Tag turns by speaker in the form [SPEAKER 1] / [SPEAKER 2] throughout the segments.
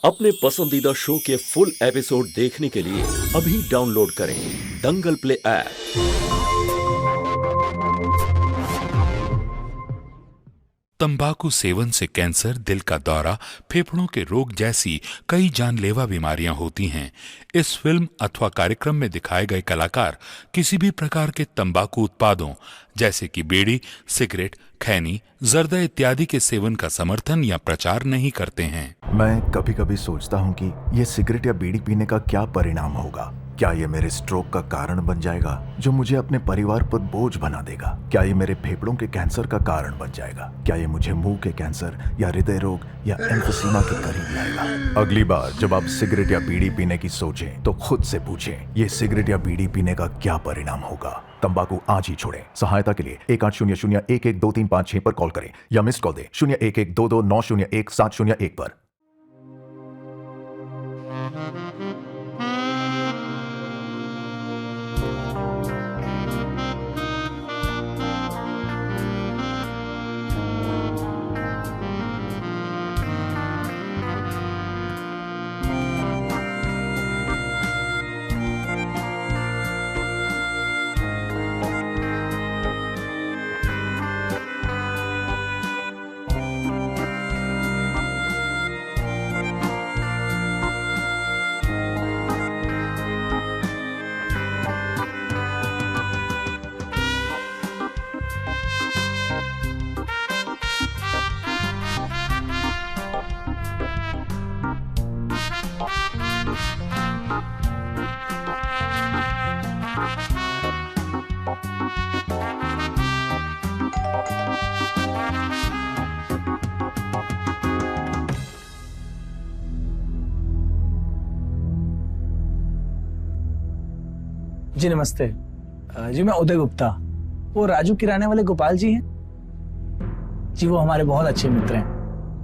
[SPEAKER 1] अपने पसंदीदा शो के फुल एपिसोड देखने के लिए अभी डाउनलोड करें दंगल प्ले ऐप।
[SPEAKER 2] तंबाकू सेवन से कैंसर, दिल का दौरा, फेफड़ों के रोग जैसी कई जानलेवा बीमारियां होती हैं। इस फिल्म अथवा कार्यक्रम में दिखाए गए कलाकार किसी भी प्रकार के तंबाकू उत्पादों जैसे कि बीड़ी, सिगरेट, खैनी, जर्दा इत्यादि के सेवन का समर्थन या प्रचार नहीं करते हैं।
[SPEAKER 3] मैं कभी कभी सोचता हूँ कि ये सिगरेट या बीड़ी पीने का क्या परिणाम होगा। क्या ये मेरे स्ट्रोक का कारण बन जाएगा जो मुझे अपने परिवार पर बोझ बना देगा? क्या ये मेरे फेफड़ों के कैंसर का कारण बन जाएगा? क्या ये मुझे मुंह के कैंसर या हृदय रोग या एम्फीसीमा के करीब लाएगा? अगली बार जब आप सिगरेट या बीड़ी पीने की सोचें तो खुद से पूछें, ये सिगरेट या बीड़ी पीने का क्या परिणाम होगा? तंबाकू आज ही छोड़ें। सहायता के लिए 1800-112356 पर कॉल करें या मिस्ड कॉल दें 01122901-701 पर।
[SPEAKER 4] जी नमस्ते जी, मैं उदय गुप्ता। वो राजू किराने वाले गोपाल जी हैं जी, वो हमारे बहुत अच्छे मित्र हैं।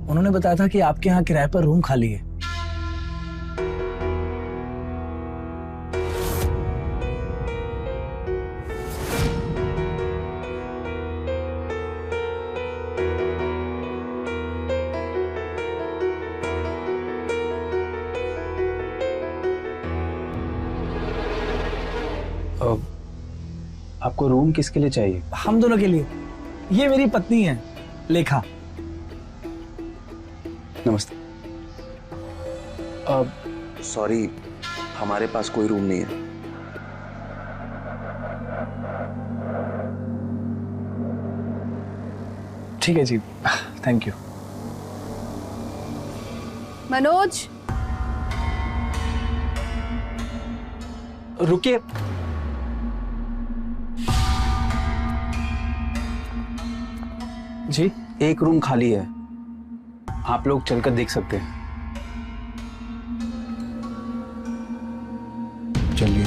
[SPEAKER 4] उन्होंने बताया था कि आपके यहाँ किराए पर रूम खाली है।
[SPEAKER 5] आपको रूम किसके लिए चाहिए?
[SPEAKER 4] हम दोनों के लिए। ये मेरी पत्नी है लेखा।
[SPEAKER 5] नमस्ते। सॉरी, हमारे पास कोई रूम नहीं है।
[SPEAKER 4] ठीक है जी, थैंक यू।
[SPEAKER 6] मनोज,
[SPEAKER 5] रुकिए।
[SPEAKER 4] जी,
[SPEAKER 5] एक रूम खाली है, आप लोग चलकर देख सकते हैं। चलिए।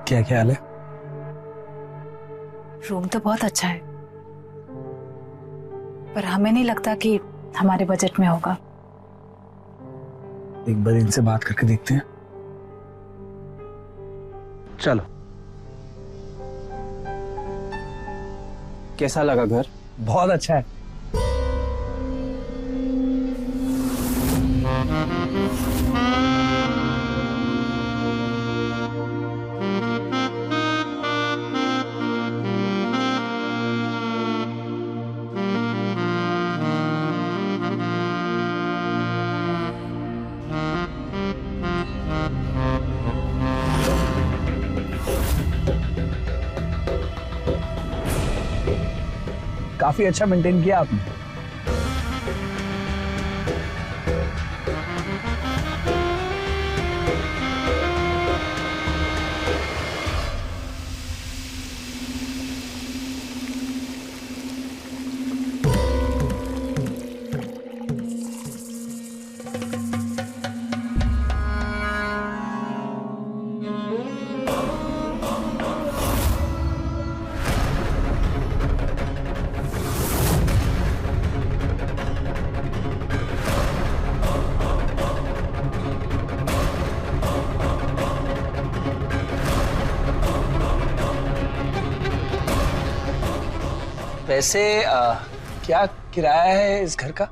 [SPEAKER 4] क्या ख्याल है?
[SPEAKER 6] रूम तो बहुत अच्छा है, पर हमें नहीं लगता कि हमारे बजट में होगा।
[SPEAKER 4] एक बार इनसे बात करके देखते हैं।
[SPEAKER 5] चलो। कैसा लगा घर?
[SPEAKER 4] बहुत अच्छा है। काफी अच्छा मेंटेन किया आपने। वैसे क्या किराया है इस घर का?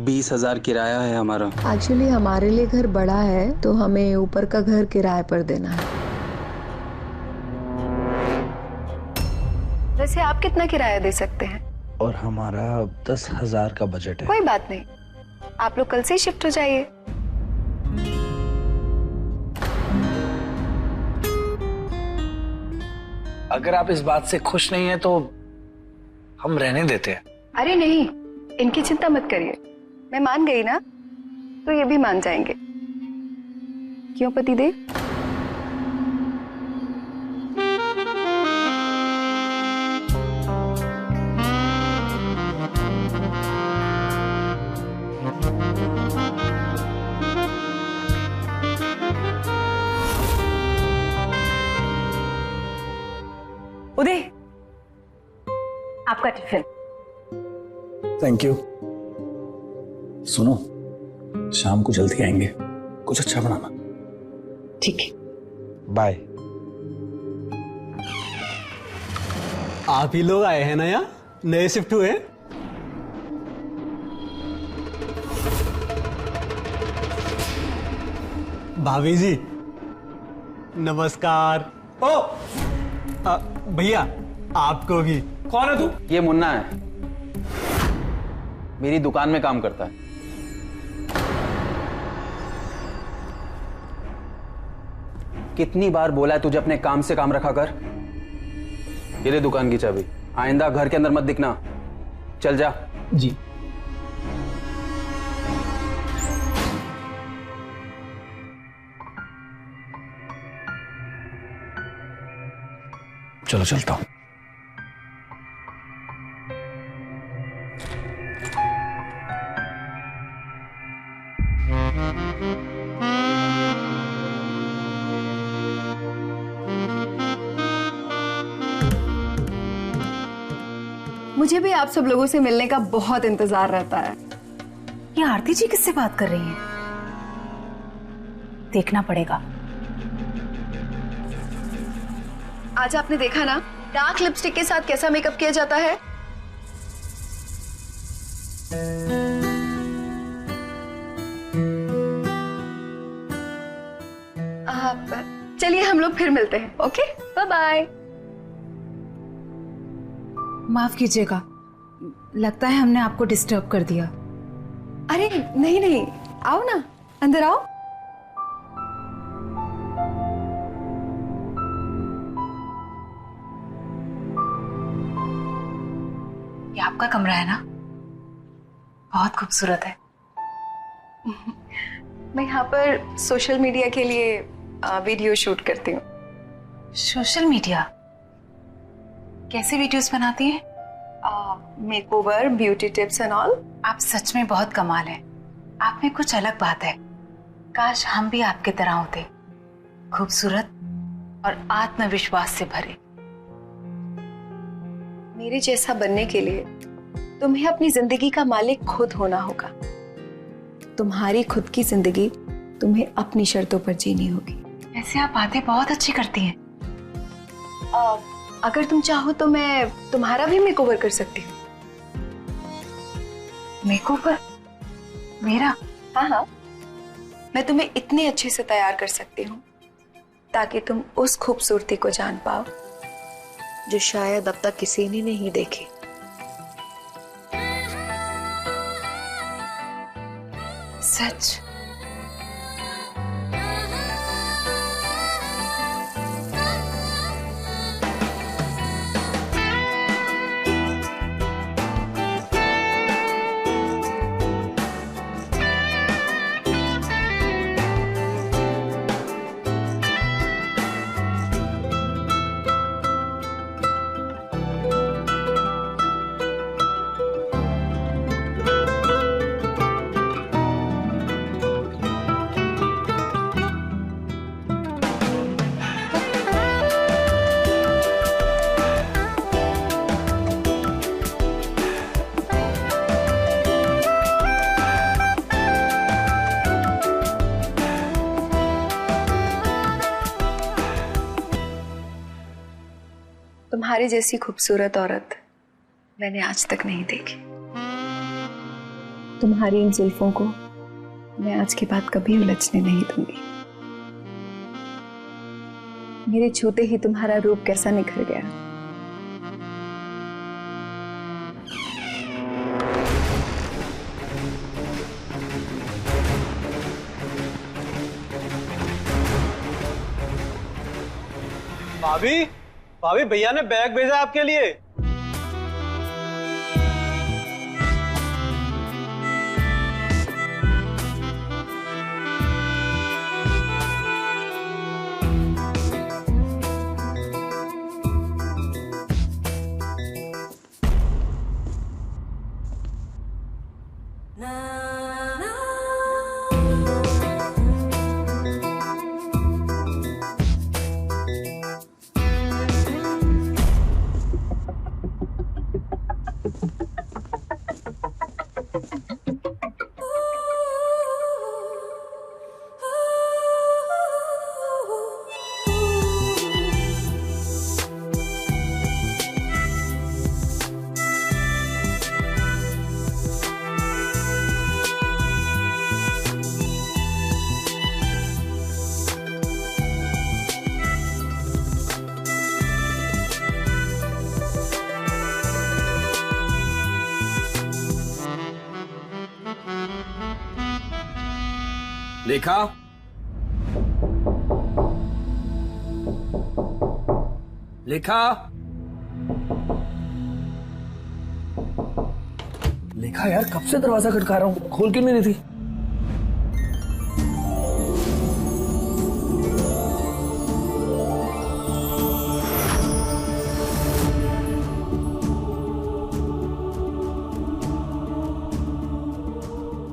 [SPEAKER 5] 20,000 किराया है हमारा।
[SPEAKER 7] एक्चुअली हमारे लिए घर बड़ा है तो हमें ऊपर का घर किराए पर देना है।
[SPEAKER 6] वैसे आप कितना किराया दे सकते हैं?
[SPEAKER 4] और हमारा 10,000 का बजट है।
[SPEAKER 6] कोई बात नहीं, आप लोग कल से ही शिफ्ट हो जाइए।
[SPEAKER 4] अगर आप इस बात से खुश नहीं है तो हम रहने देते हैं।
[SPEAKER 6] अरे नहीं, इनकी चिंता मत करिए, मैं मान गई ना तो ये भी मान जाएंगे। क्यों पतिदेव? उदय, आपका टिफिन।
[SPEAKER 4] Thank you. सुनो, शाम को जल्दी आएंगे, कुछ अच्छा बनाना।
[SPEAKER 6] ठीक है।
[SPEAKER 4] बाय।
[SPEAKER 8] आप ही लोग आए हैं ना यहाँ? नए शिफ्ट हुए? भाभी जी नमस्कार। ओ भैया आपको भी।
[SPEAKER 5] कौन है तू? ये मुन्ना है, मेरी दुकान में काम करता है। कितनी बार बोला है तुझे अपने काम से काम रखा कर। ये ले दुकान की चाबी, आइंदा घर के अंदर मत दिखना। चल जा।
[SPEAKER 4] जी। चलो चलता हूं।
[SPEAKER 6] मुझे भी आप सब लोगों से मिलने का बहुत इंतजार रहता है।
[SPEAKER 9] ये आरती जी किससे बात कर रही हैं? देखना पड़ेगा।
[SPEAKER 6] आज आपने देखा ना डार्क लिपस्टिक के साथ कैसा मेकअप किया जाता है। चलिए हम लोग फिर मिलते हैं। Okay, bye bye.
[SPEAKER 9] माफ कीजिएगा, लगता है हमने आपको डिस्टर्ब कर दिया।
[SPEAKER 6] अरे नहीं नहीं, आओ ना, अंदर आओ।
[SPEAKER 9] ये आपका कमरा है ना? बहुत खूबसूरत है।
[SPEAKER 6] मैं यहाँ पर सोशल मीडिया के लिए वीडियो शूट करती हूँ।
[SPEAKER 9] Social media? कैसे वीडियोस बनाती हैं?
[SPEAKER 6] Makeover, beauty tips and all.
[SPEAKER 9] आप सच में बहुत कमाल है। आप में कुछ अलग बात है। काश हम भी आपके तरह होते, खूबसूरत और आत्मविश्वास से भरे।
[SPEAKER 6] मेरे जैसा बनने के लिए तुम्हें अपनी जिंदगी का मालिक खुद होना होगा। तुम्हारी खुद की जिंदगी तुम्हें अपनी शर्तों पर जीनी होगी।
[SPEAKER 9] ऐसे आप बातें बहुत अच्छी करती हैं।
[SPEAKER 6] अगर तुम चाहो तो मैं तुम्हारा भी मेकओवर कर सकती हूँ।
[SPEAKER 9] मेकओवर? मेरा?
[SPEAKER 6] हाँ हाँ, मैं तुम्हें इतने अच्छे से तैयार कर सकती हूँ ताकि तुम उस खूबसूरती को जान पाओ जो शायद अब तक किसी ने नहीं देखी।
[SPEAKER 9] सच?
[SPEAKER 6] तुम्हारी जैसी खूबसूरत औरत मैंने आज तक नहीं देखी। तुम्हारी इन जुल्फों को मैं आज के बाद कभी उलझने नहीं दूंगी। मेरे छूते ही तुम्हारा रूप कैसा निखर गया।
[SPEAKER 8] भाभी, भाभी भैया ने बैग भेजा आपके लिए।
[SPEAKER 1] लेखा, लेखा,
[SPEAKER 4] लेखा यार, कब से दरवाजा खटका रहा हूँ, खोल क्यों नहीं रही थी?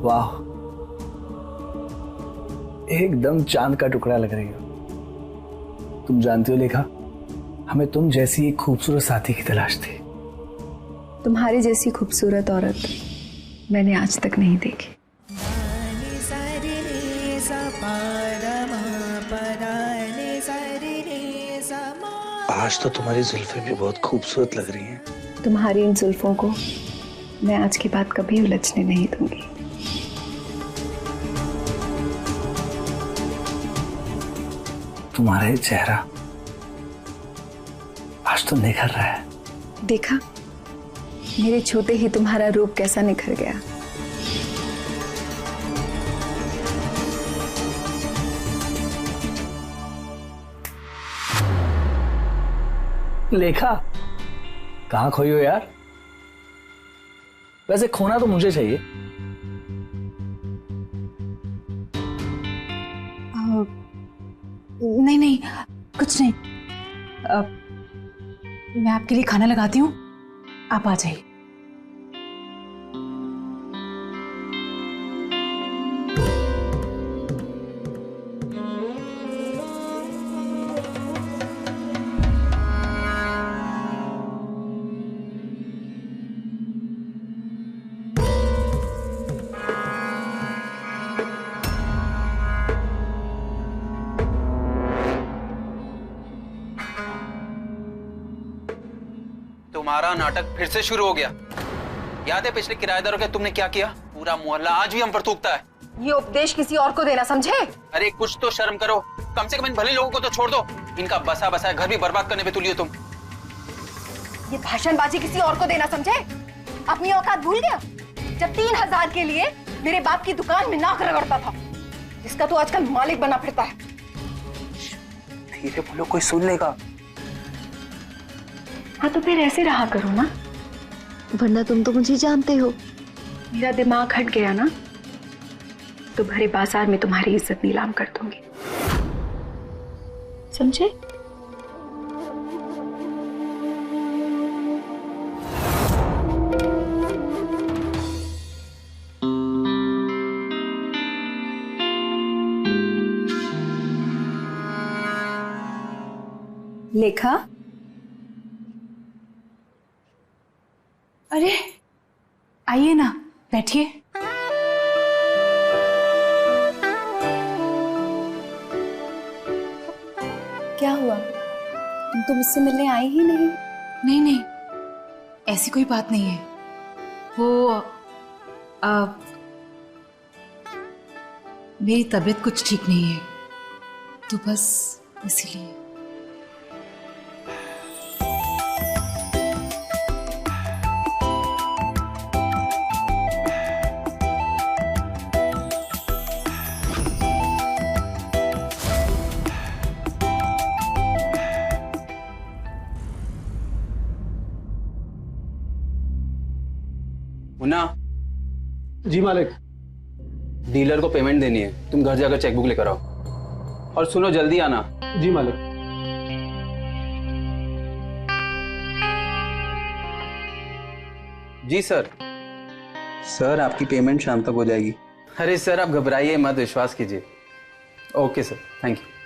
[SPEAKER 4] वाह, एकदम चांद का टुकड़ा लग रही हो। तुम जानती हो लेखा, हमें तुम जैसी एक खूबसूरत साथी की तलाश थी।
[SPEAKER 6] तुम्हारी जैसी खूबसूरत औरत मैंने आज तक नहीं देखी।
[SPEAKER 4] आज तो तुम्हारी जुल्फें भी बहुत खूबसूरत लग रही हैं।
[SPEAKER 6] तुम्हारी इन जुल्फों को मैं आज के बाद कभी उलझने नहीं दूंगी।
[SPEAKER 4] तुम्हारा ये चेहरा आज तो निखर रहा है।
[SPEAKER 6] देखा, मेरे छूते ही तुम्हारा रूप कैसा निखर गया।
[SPEAKER 4] लेखा, कहाँ खोई हो यार? वैसे खोना तो मुझे चाहिए।
[SPEAKER 9] नहीं नहीं, कुछ नहीं। मैं आपके लिए खाना लगाती हूँ, आप आ जाइए।
[SPEAKER 5] तुम्हारा नाटक फिर से शुरू हो गया। याद है पिछले किराएदारों के तुमने क्या किया? पूरा मोहल्ला आज भी हम पर थूकता है।
[SPEAKER 6] ये उपदेश किसी और को देना समझे?
[SPEAKER 5] अरे कुछ तो शर्म करो, कम से कम इन भले लोगों को तो छोड़ दो। इनका बसा बसा घर भी बर्बाद करने पे तुली हो तुम।
[SPEAKER 6] ये भाषणबाजी किसी और को देना समझे? अपनी औकात भूल गया? जब 3000 के लिए मेरे बाप की दुकान में नाक रगड़ता था, जिसका तो आजकल मालिक बना फिरता है।
[SPEAKER 4] धीरे बोलो, कोई सुन लेगा।
[SPEAKER 6] हाँ तो फिर ऐसे रहा करो ना,
[SPEAKER 7] वरना तुम तो मुझे जानते हो।
[SPEAKER 6] मेरा दिमाग हट गया ना तो भरे बाजार में तुम्हारी इज्जत नीलाम कर दूंगी, समझे? लेखा,
[SPEAKER 9] अरे आइए ना, बैठिए।
[SPEAKER 6] क्या हुआ? तुम तो मुझसे मिलने आई ही नहीं।
[SPEAKER 9] नहीं नहीं, ऐसी कोई बात नहीं है। वो मेरी तबीयत कुछ ठीक नहीं है, तो बस इसीलिए।
[SPEAKER 5] मुन्ना,
[SPEAKER 8] जी मालिक।
[SPEAKER 5] डीलर को पेमेंट देनी है, तुम घर जाकर चेकबुक लेकर आओ। और सुनो, जल्दी आना।
[SPEAKER 8] जी मालिक।
[SPEAKER 5] जी सर। सर, आपकी पेमेंट शाम तक हो जाएगी। अरे सर, आप घबराइए मत, विश्वास कीजिए। Okay sir, thank you.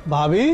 [SPEAKER 8] भाभी,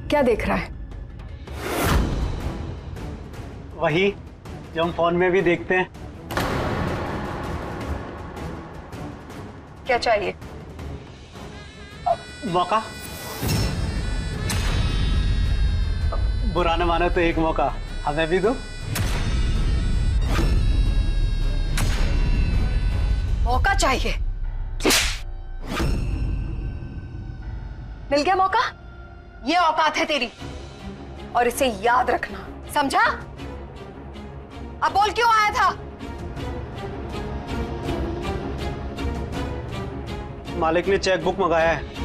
[SPEAKER 6] क्या देख रहा है?
[SPEAKER 8] वही जो हम फोन में भी देखते हैं।
[SPEAKER 6] क्या चाहिए?
[SPEAKER 8] मौका। बुरा न मानो तो एक मौका हमें भी दो।
[SPEAKER 6] मौका चाहिए? मिल गया मौका? ये औकात है तेरी, और इसे याद रखना, समझा? अब बोल क्यों आया था?
[SPEAKER 8] मालिक ने चेकबुक मंगाया है।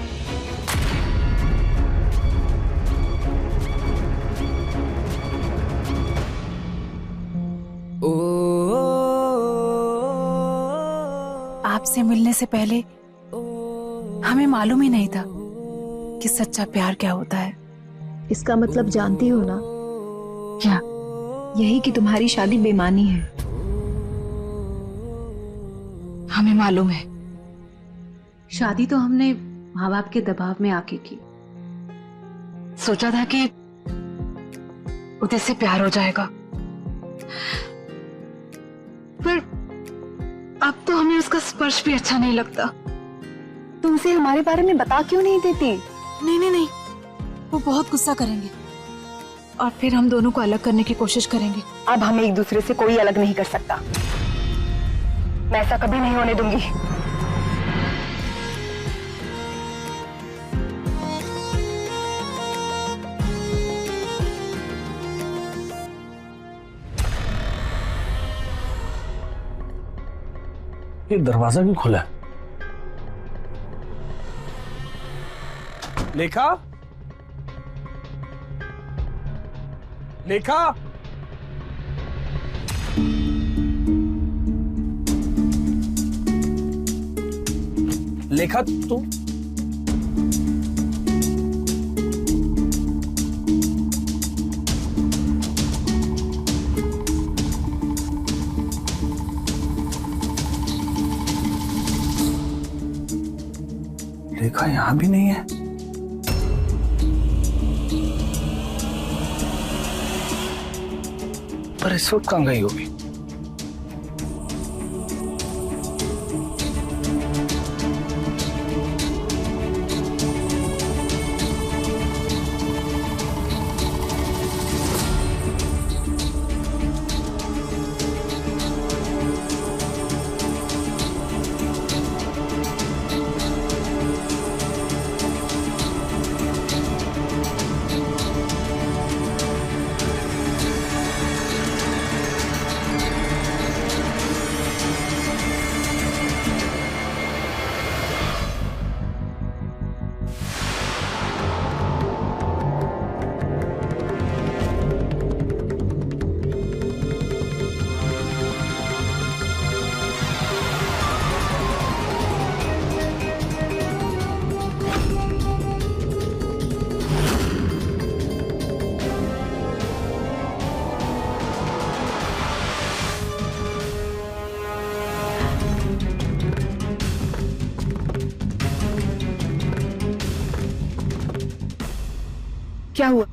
[SPEAKER 9] आपसे मिलने से पहले हमें मालूम ही नहीं था कि सच्चा प्यार क्या होता है।
[SPEAKER 7] इसका मतलब जानती हो ना?
[SPEAKER 9] क्या?
[SPEAKER 6] यही कि तुम्हारी शादी बेमानी है।
[SPEAKER 9] हमें मालूम है। शादी तो हमने माँ बाप के दबाव में आके की। सोचा था कि उदय से प्यार हो जाएगा, पर अब तो हमें उसका स्पर्श भी अच्छा नहीं लगता।
[SPEAKER 6] तुम उसे हमारे बारे में बता क्यों नहीं देती?
[SPEAKER 9] नहीं, वो बहुत गुस्सा करेंगे और फिर हम दोनों को अलग करने की कोशिश करेंगे।
[SPEAKER 6] अब हमें एक दूसरे से कोई अलग नहीं कर सकता। मैं ऐसा कभी नहीं होने दूंगी।
[SPEAKER 4] ये दरवाजा क्यों खुला है? लेखा, लेखा, लेखा तू लेखा यहां भी नहीं है। पर इस वक्त कहां गई होगी?
[SPEAKER 6] क्या हुआ?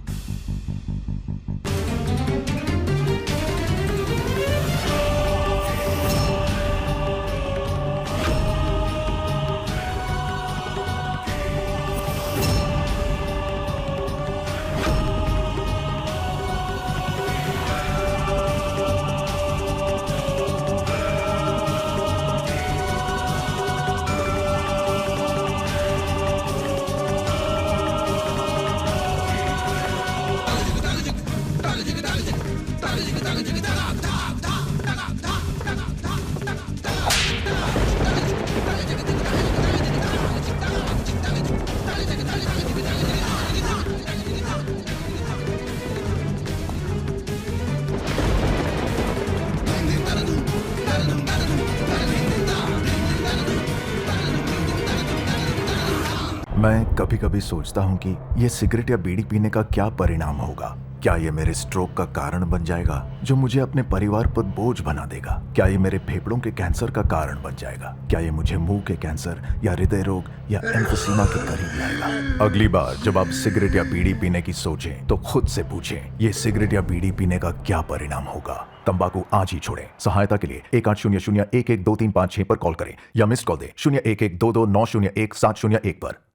[SPEAKER 3] मैं कभी कभी सोचता हूँ कि ये सिगरेट या बीड़ी पीने का क्या परिणाम होगा। क्या ये मेरे स्ट्रोक का कारण बन जाएगा जो मुझे अपने परिवार पर बोझ बना देगा? क्या ये मेरे फेफड़ों के कैंसर का कारण बन जाएगा? क्या ये मुझे मुंह के कैंसर या हृदय रोग या एम्फीसीमा के करीब लाएगा? अगली बार जब आप सिगरेट या बीड़ी पीने की सोचें तो खुद से पूछें, ये सिगरेट या बीड़ी पीने का क्या परिणाम होगा? तंबाकू आज ही छोड़ें। सहायता के लिए 1800-112356 पर कॉल करें या मिस्ड कॉल दें 01122901-701 पर।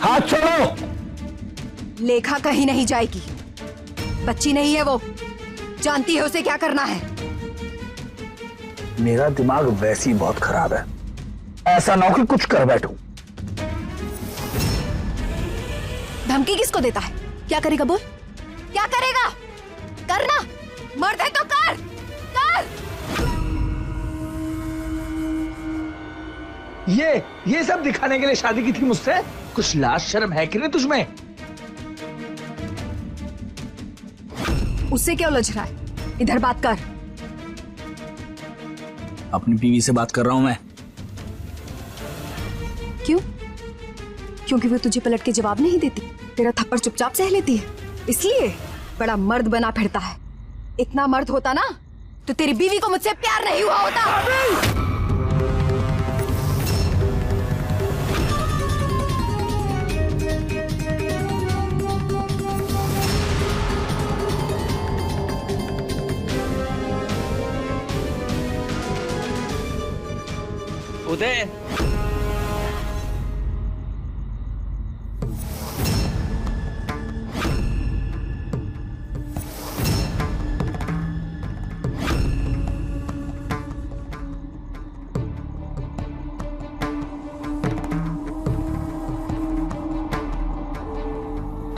[SPEAKER 4] हाथ छोड़ो।
[SPEAKER 6] लेखा कहीं नहीं जाएगी। बच्ची नहीं है वो, जानती है उसे क्या करना है।
[SPEAKER 4] मेरा दिमाग वैसे ही बहुत खराब है, ऐसा ना हो कि कुछ कर बैठूं।
[SPEAKER 6] धमकी किसको देता है? क्या करेगा बोल? क्या करेगा? करना, मर्द है तो कर, कर।
[SPEAKER 4] ये सब दिखाने के लिए शादी की थी मुझसे? कुछ लाज शर्म है कि नहीं तुझमें?
[SPEAKER 6] उससे क्या उलझ रहा है? इधर बात कर।
[SPEAKER 4] अपनी बीवी से बात कर रहा हूं मैं।
[SPEAKER 6] क्यों? क्योंकि वो तुझे पलट के जवाब नहीं देती, तेरा थप्पड़ चुपचाप सह लेती है, इसलिए बड़ा मर्द बना फिरता है। इतना मर्द होता ना तो तेरी बीवी को मुझसे प्यार नहीं हुआ होता।
[SPEAKER 5] उदय,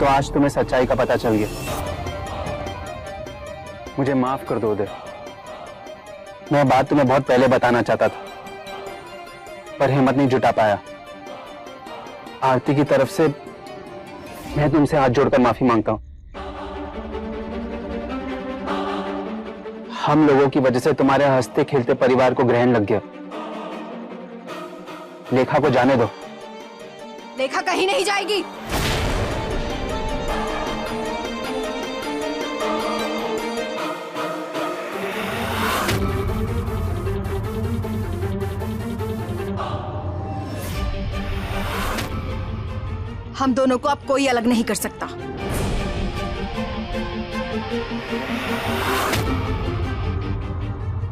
[SPEAKER 5] तो आज तुम्हें सच्चाई का पता चल गया। मुझे माफ कर दो उदय। मैं बात तुम्हें बहुत पहले बताना चाहता था, पर हिम्मत नहीं जुटा पाया। आरती की तरफ से मैं तुमसे हाथ जोड़कर माफी मांगता हूं। हम लोगों की वजह से तुम्हारे हंसते खेलते परिवार को ग्रहण लग गया। लेखा को जाने दो।
[SPEAKER 6] लेखा कहीं नहीं जाएगी। हम दोनों को अब कोई अलग नहीं कर सकता।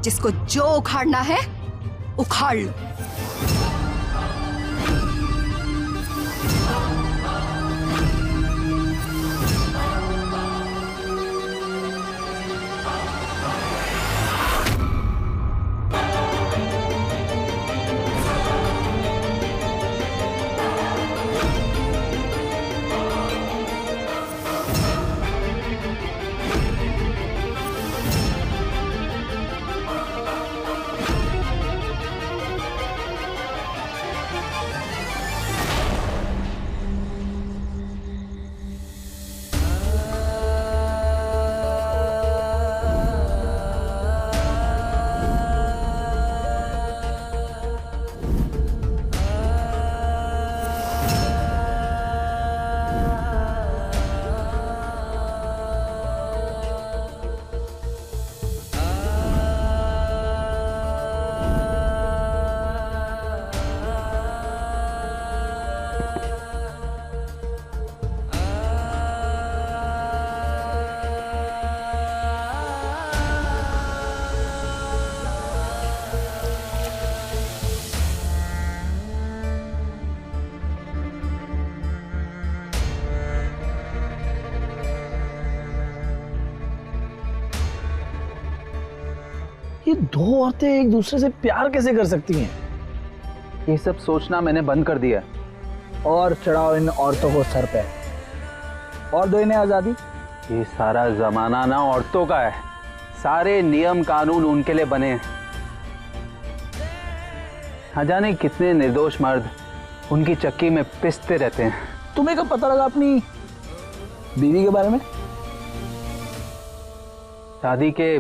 [SPEAKER 6] जिसको जो उखाड़ना है उखाड़ लो।
[SPEAKER 4] ये दो औरतें एक दूसरे से प्यार कैसे कर सकती हैं?
[SPEAKER 5] ये सब सोचना मैंने बंद कर दिया।
[SPEAKER 4] और चढ़ाओ इन औरतों को सर पे और दो इन्हें आजादी।
[SPEAKER 5] ये सारा जमाना ना औरतों का है। सारे नियम कानून उनके लिए बने हैं। न जाने कितने निर्दोष मर्द उनकी चक्की में पिसते रहते हैं।
[SPEAKER 4] तुम्हें कब पता लगा अपनी बीवी के बारे में?
[SPEAKER 5] शादी के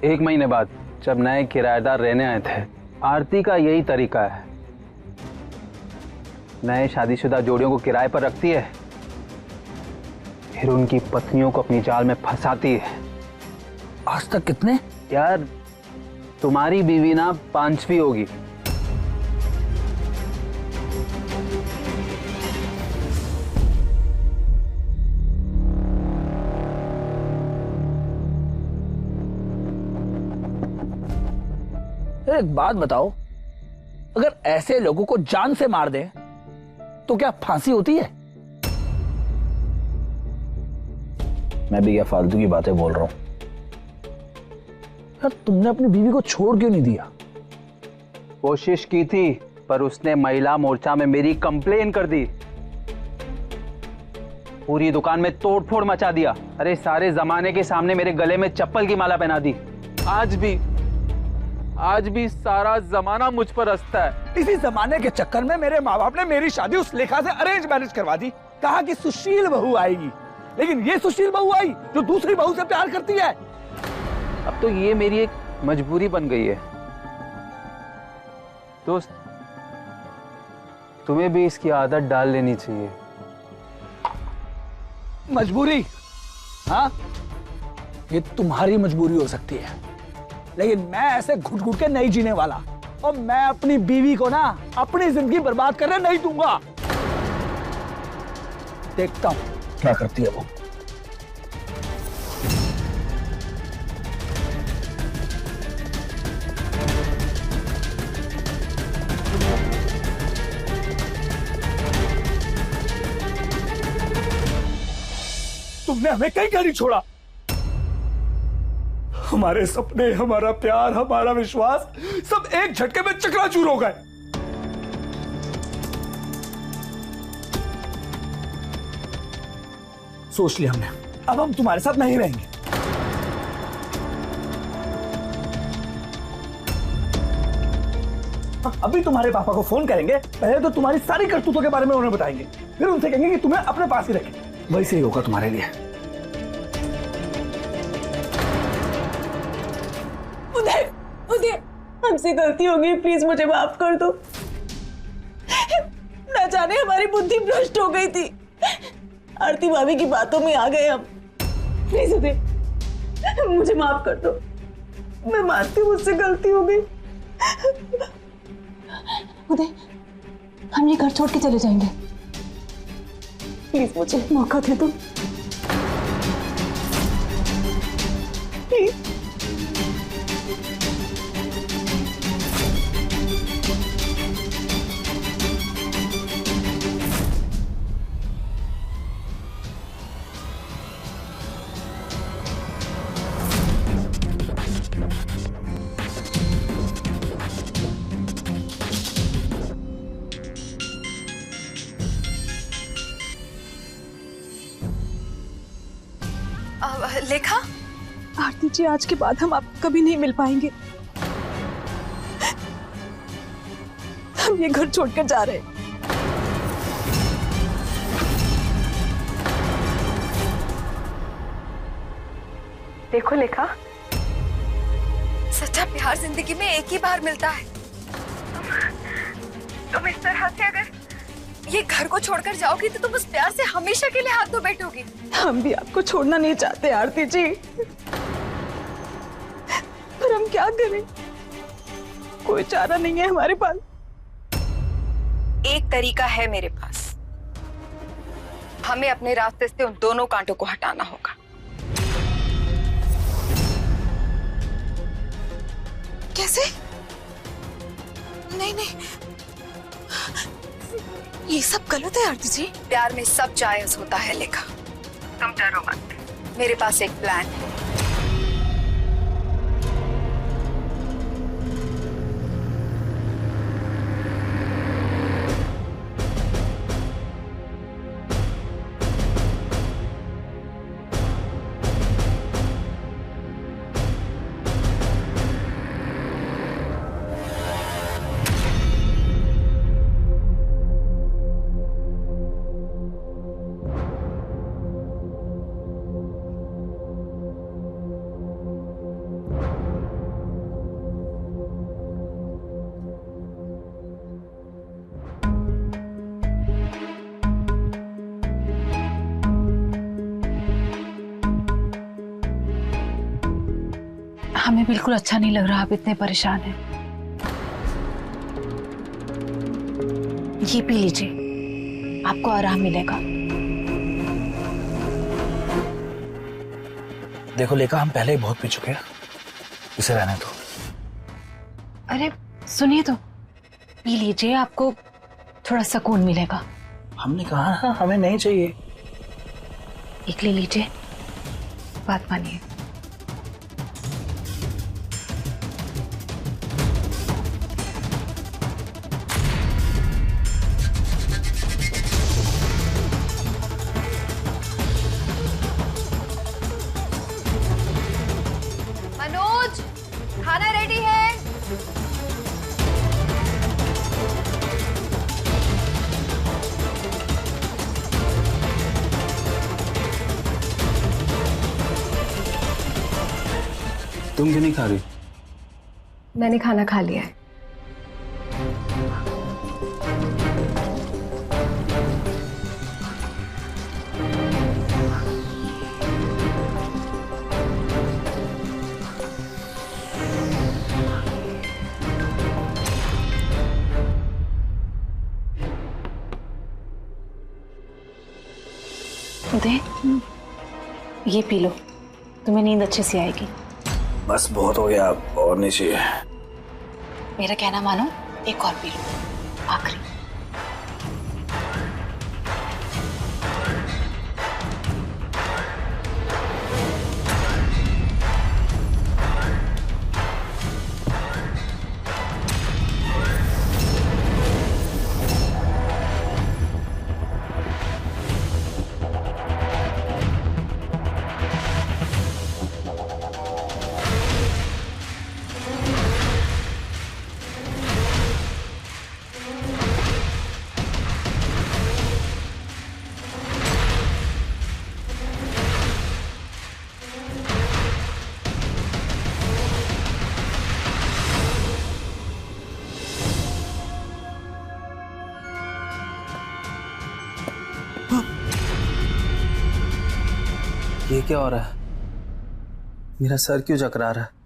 [SPEAKER 5] 1 महीने बाद जब नए किराएदार रहने आए थे। आरती का यही तरीका है, नए शादीशुदा जोड़ियों को किराए पर रखती है, फिर उनकी पत्नियों को अपनी जाल में फंसाती है।
[SPEAKER 4] आज तक कितने?
[SPEAKER 5] यार तुम्हारी बीवी ना 5वीं होगी।
[SPEAKER 4] एक बात बताओ, अगर ऐसे लोगों को जान से मार दे तो क्या फांसी होती है? मैं भी क्या फालतू की बातें बोल रहा हूं? यार तुमने अपनी बीवी को छोड़ क्यों नहीं दिया?
[SPEAKER 5] कोशिश की थी, पर उसने महिला मोर्चा में मेरी कंप्लेन कर दी। पूरी दुकान में तोड़फोड़ मचा दिया। अरे सारे जमाने के सामने मेरे गले में चप्पल की माला पहना दी। आज भी सारा जमाना मुझ पर हंसता है।
[SPEAKER 4] इसी जमाने के चक्कर में मेरे माँ बाप ने मेरी शादी उस लेखा से अरेंज मैरिज करवा दी। कहा कि सुशील बहू आएगी, लेकिन ये सुशील बहू आई जो दूसरी बहू से प्यार करती है।
[SPEAKER 5] अब तो ये मेरी एक मजबूरी बन गई है। दोस्त, तुम्हें भी इसकी आदत डाल लेनी चाहिए।
[SPEAKER 4] मजबूरी? हाँ, ये तुम्हारी मजबूरी हो सकती है, लेकिन मैं ऐसे घुट घुट के नहीं जीने वाला। और मैं अपनी बीवी को ना अपनी जिंदगी बर्बाद करने नहीं दूंगा। देखता हूं क्या करती है वो। तुमने हमें कहीं का नहीं छोड़ा। हमारे सपने, हमारा प्यार, हमारा विश्वास सब एक झटके में चकनाचूर हो गए। सोच लिया हमने, अब हम तुम्हारे साथ नहीं रहेंगे। अभी तुम्हारे पापा को फोन करेंगे, पहले तो तुम्हारी सारी करतूतों के बारे में उन्हें बताएंगे, फिर उनसे कहेंगे कि तुम्हें अपने पास ही रखें। वैसे ही होगा तुम्हारे लिए।
[SPEAKER 10] उदय, उदय, हमसे गलती हो गई, प्लीज मुझे माफ कर दो। ना जाने हमारी बुद्धि भ्रष्ट हो गई थी, आरती भाभी की बातों में आ गए हम। प्लीज उदय, मुझे माफ कर दो। मैं मानती हूँ मुझसे गलती हो गई। उदय, हम ये घर छोड़ के चले जाएंगे, प्लीज मुझे मौका दे दो, प्लीज।
[SPEAKER 6] लेखा,
[SPEAKER 10] आरती जी, आज के बाद हम आपको कभी नहीं मिल पाएंगे। हम ये घर छोड़कर जा रहे हैं।
[SPEAKER 6] देखो लेखा, सच्चा प्यार जिंदगी में एक ही बार मिलता है। तुम इस तरह से अगर ये घर को छोड़कर जाओगी तो तुम उस प्यार से हमेशा के लिए हाथ धो बैठोगी।
[SPEAKER 10] हम भी आपको छोड़ना नहीं चाहते आरती जी, पर हम क्या करें, कोई चारा नहीं है हमारे पास।
[SPEAKER 6] एक तरीका है मेरे पास, हमें अपने रास्ते से उन दोनों कांटों को हटाना होगा।
[SPEAKER 10] कैसे? नहीं नहीं, ये सब गलत है आरती जी।
[SPEAKER 6] प्यार में सब जायज होता है लेखा, तुम डरो मत, मेरे पास एक प्लान है।
[SPEAKER 9] हमें बिल्कुल अच्छा नहीं लग रहा, आप इतने परेशान हैं। ये पी लीजिए, आपको आराम मिलेगा।
[SPEAKER 4] देखो लेखा, हम पहले ही बहुत पी चुके हैं, इसे रहने दो।
[SPEAKER 9] अरे सुनिए तो, पी लीजिए, आपको थोड़ा सुकून मिलेगा।
[SPEAKER 4] हमने कहा ना हमें नहीं चाहिए।
[SPEAKER 9] एक ले लीजिए, बात मानिए।
[SPEAKER 6] मनोज, खाना रेडी है।
[SPEAKER 5] तुम क्यों नहीं खा रही?
[SPEAKER 6] मैंने खाना खा लिया है।
[SPEAKER 9] उदय, ये पी लो, तुम्हें नींद अच्छे से आएगी।
[SPEAKER 4] बस बहुत हो गया, और नहीं चाहिए।
[SPEAKER 9] मेरा कहना मानो, एक और पी लो, आखिरी।
[SPEAKER 5] ये क्या हो रहा है? मेरा सर क्यों चकरा रहा है?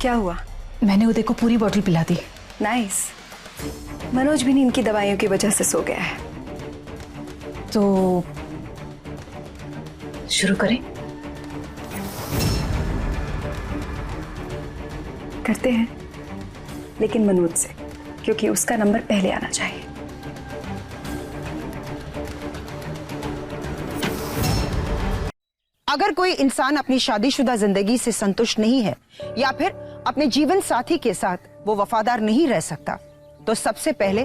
[SPEAKER 6] क्या हुआ?
[SPEAKER 9] मैंने उदय को पूरी बोतल पिला दी।
[SPEAKER 6] नाइस। मनोज भी नींद की दवाइयों की वजह से सो गया है।
[SPEAKER 9] तो शुरू करें?
[SPEAKER 6] करते हैं, लेकिन मनोज से, क्योंकि उसका नंबर पहले आना चाहिए।
[SPEAKER 11] अगर कोई इंसान अपनी शादीशुदा जिंदगी से संतुष्ट नहीं है या फिर अपने जीवन साथी के साथ वो वफादार नहीं रह सकता, तो सबसे पहले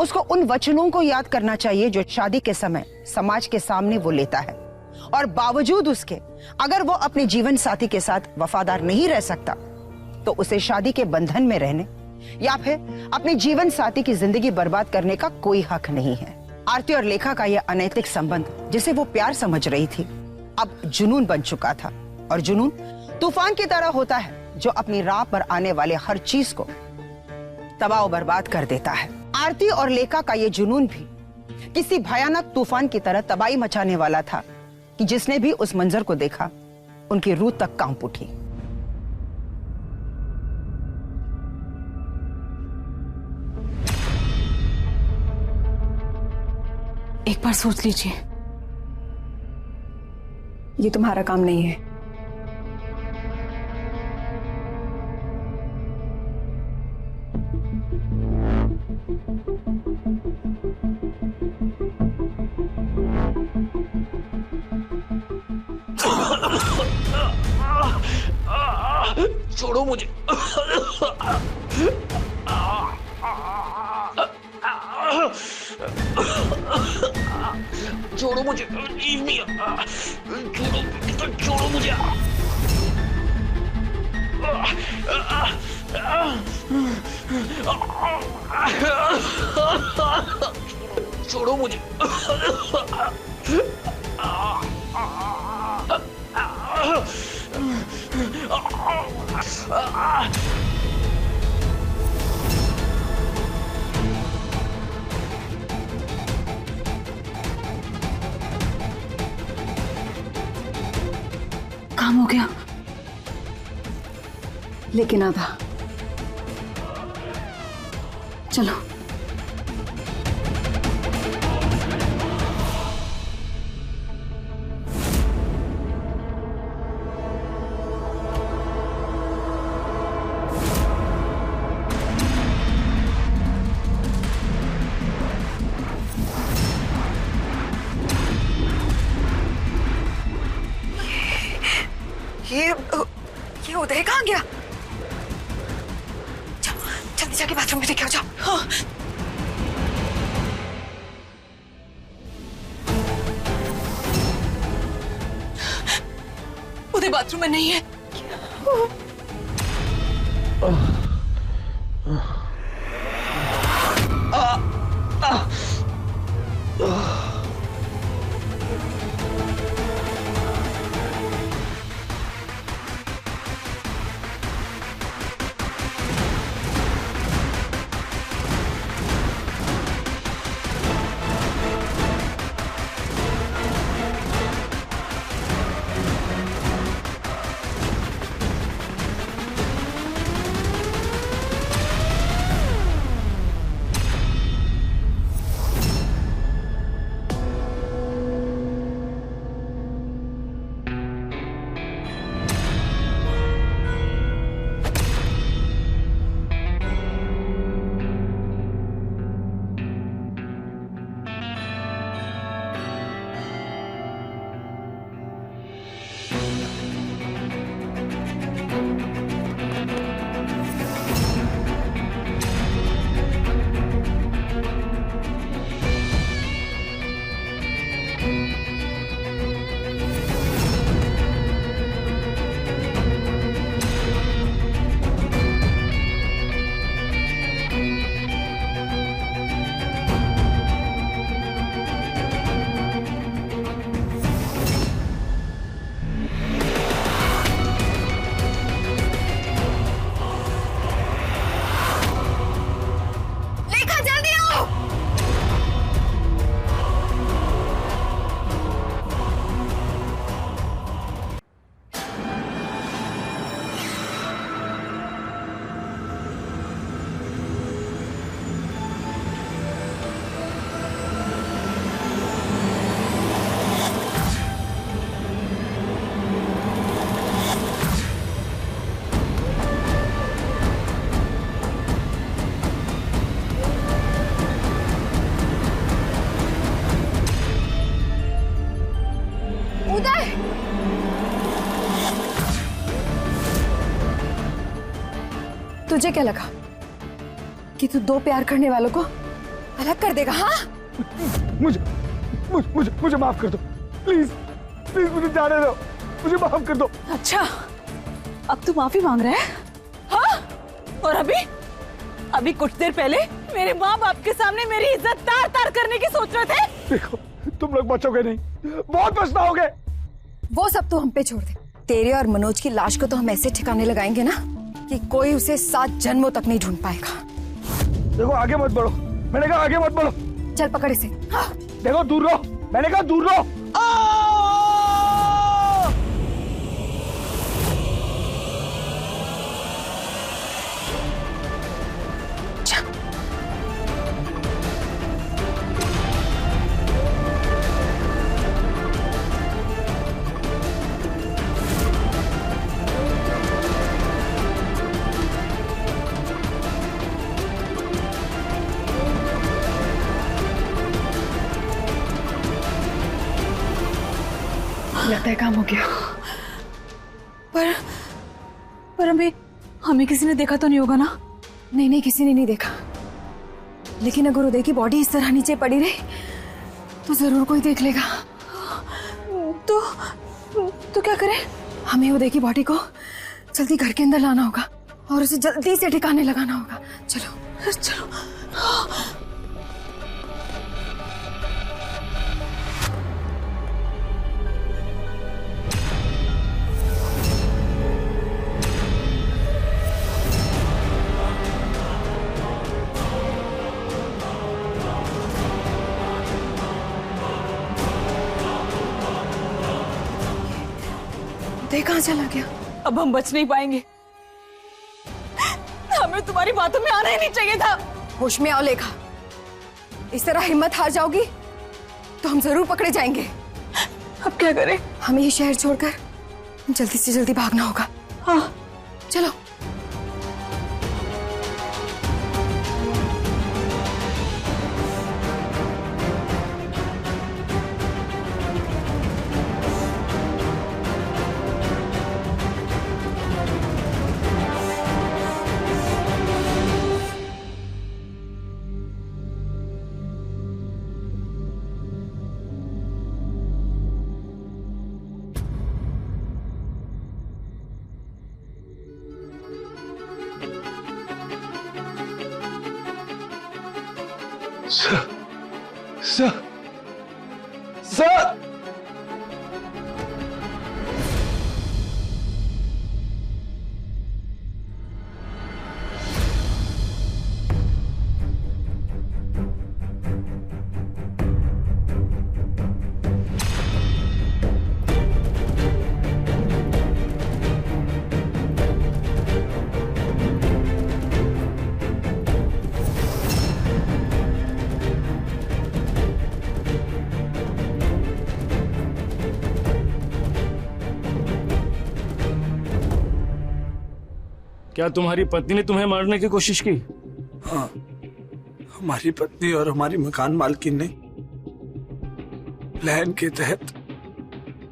[SPEAKER 11] उसको उन वचनों को याद करना चाहिए जो शादी के समय समाज के सामने वो लेता है। और बावजूद उसके अगर वो अपने जीवन साथी के साथ वफादार नहीं रह सकता, तो उसे शादी के बंधन में रहने या फिर अपने जीवन साथी की जिंदगी बर्बाद करने का कोई हक नहीं है। आरती और लेखा का यह अनैतिक संबंध, जिसे वो प्यार समझ रही थी, अब जुनून बन चुका था। और जुनून तूफान की तरह होता है जो अपनी राह पर आने वाले हर चीज को तबाह और बर्बाद कर देता है। आरती और लेखा का ये जुनून भी किसी भयानक तूफान की तरह तबाही मचाने वाला था कि जिसने भी उस मंजर को देखा, उनकी रूह तक कांप उठी।
[SPEAKER 9] एक बार सोच लीजिए।
[SPEAKER 6] ये तुम्हारा काम नहीं है।
[SPEAKER 1] छोड़ो मुझे। छोड़ो मुझे। Leave me. छोड़ो मुझे। छोड़ो मुझे।
[SPEAKER 9] काम हो गया,
[SPEAKER 6] लेकिन आधा।
[SPEAKER 9] चलो।
[SPEAKER 6] ये उदय कहाँ गया? जल्दी जाके बाथरूम में लेके आओ, जाओ। हाँ।
[SPEAKER 9] उदय बाथरूम में नहीं है।
[SPEAKER 6] तुझे क्या लगा कि तू दो प्यार करने वालों को अलग कर देगा? हाँ,
[SPEAKER 4] मुझे माफ कर दो प्लीज, प्लीज मुझे जाने दो, मुझे माफ कर दो।
[SPEAKER 10] अच्छा, अब तू माफी मांग रहा है? हाँ? और अभी कुछ देर पहले मेरे माँ बाप के सामने मेरी इज्जत तार तार करने की सोच रहे थे।
[SPEAKER 4] देखो, तुम लोग बचोगे नहीं, बहुत पछताओगे।
[SPEAKER 6] वो सब तो हम पे छोड़ दे। तेरे और मनोज की लाश को तो हम ऐसे ठिकाने लगाएंगे ना कि कोई उसे 7 जन्मों तक नहीं ढूंढ पाएगा।
[SPEAKER 4] देखो, आगे मत बढ़ो, मैंने कहा आगे मत बढ़ो।
[SPEAKER 6] चल पकड़ इसे। हाँ।
[SPEAKER 4] देखो, दूर रहो, मैंने कहा दूर रहो।
[SPEAKER 6] लगता है काम हो गया।
[SPEAKER 10] पर हमें किसी ने देखा तो नहीं होगा ना?
[SPEAKER 6] नहीं, किसी ने नहीं देखा। लेकिन अगर उदय की बॉडी इस तरह नीचे पड़ी रही तो जरूर कोई देख लेगा।
[SPEAKER 10] तो क्या करें?
[SPEAKER 6] हमें उदय की बॉडी को जल्दी घर के अंदर लाना होगा और उसे जल्दी से ठिकाने लगाना होगा। चलो
[SPEAKER 10] चलो।
[SPEAKER 6] उदय कहाँ चला गया?
[SPEAKER 10] अब हम बच नहीं पाएंगे। हमें तुम्हारी बातों में आना ही नहीं चाहिए था।
[SPEAKER 6] होश में आओ लेखा, इस तरह हिम्मत हार जाओगी तो हम जरूर पकड़े जाएंगे।
[SPEAKER 10] अब क्या करें?
[SPEAKER 6] हमें ये शहर छोड़कर जल्दी से जल्दी भागना होगा।
[SPEAKER 10] हाँ,
[SPEAKER 6] चलो।
[SPEAKER 4] सर,
[SPEAKER 12] क्या तुम्हारी पत्नी ने तुम्हें मारने की कोशिश की?
[SPEAKER 13] हाँ, हमारी पत्नी और हमारी मकान मालकिन ने प्लान के तहत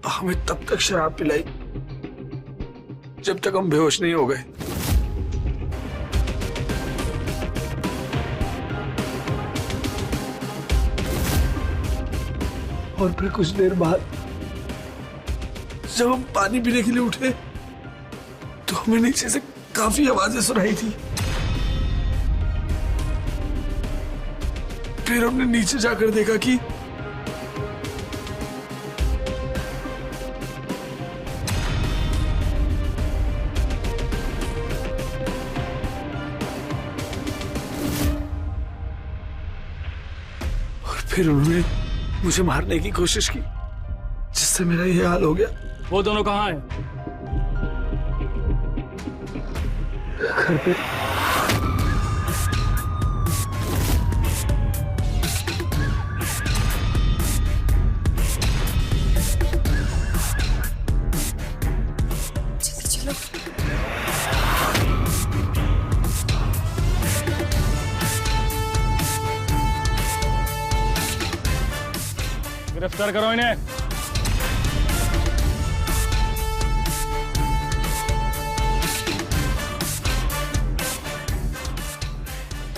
[SPEAKER 13] हमें तब तक शराब पिलाई जब तक हम बेहोश नहीं हो गए। और फिर कुछ देर बाद जब हम पानी पीने के लिए उठे तो हमें नीचे से काफी आवाजें सुनाई थी। फिर हमने नीचे जाकर देखा कि और फिर उन्होंने मुझे मारने की कोशिश की जिससे मेरा ये हाल हो गया।
[SPEAKER 12] वो दोनों कहाँ हैं?
[SPEAKER 13] घर पे।
[SPEAKER 6] जल्दी चलो।
[SPEAKER 12] गिरफ्तार करो इन्हें।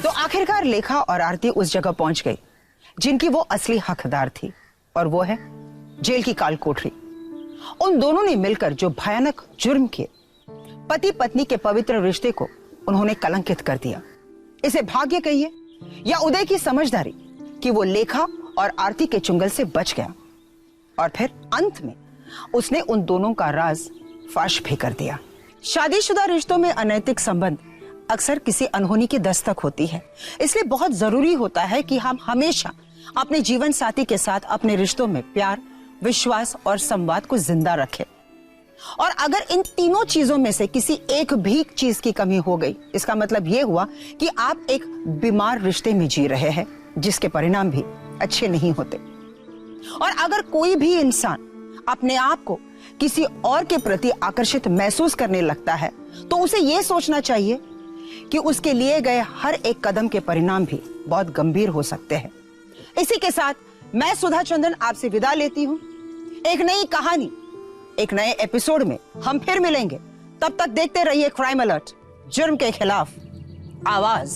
[SPEAKER 11] तो आखिरकार लेखा और आरती उस जगह पहुंच गई जिनकी वो असली हकदार थी, और वो है जेल की काल कोठरी। उन दोनों ने मिलकर जो भयानक जुर्म किए, पति पत्नी के पवित्र रिश्ते को उन्होंने कलंकित कर दिया। इसे भाग्य कहिए या उदय की समझदारी कि वो लेखा और आरती के चुंगल से बच गया, और फिर अंत में उसने उन दोनों का राज फाश भी कर दिया। शादीशुदा रिश्तों में अनैतिक संबंध अक्सर किसी अनहोनी की दस्तक होती है, इसलिए बहुत जरूरी होता है कि हम हमेशा अपने जीवन साथी के साथ अपने रिश्तों में प्यार, विश्वास और संवाद को जिंदा रखें। और अगर इन तीनों चीजों में से किसी एक भी चीज की कमी हो गई, इसका मतलब यह हुआ कि आप एक बीमार रिश्ते में जी रहे हैं, जिसके परिणाम भी अच्छे नहीं होते। और अगर कोई भी इंसान अपने आप को किसी और के प्रति आकर्षित महसूस करने लगता है, तो उसे यह सोचना चाहिए कि उसके लिए गए हर एक कदम के परिणाम भी बहुत गंभीर हो सकते हैं। इसी के साथ मैं सुधा चंदन आपसे विदा लेती हूं। एक नई कहानी, एक नए एपिसोड में हम फिर मिलेंगे। तब तक देखते रहिए क्राइम अलर्ट, जुर्म के खिलाफ आवाज।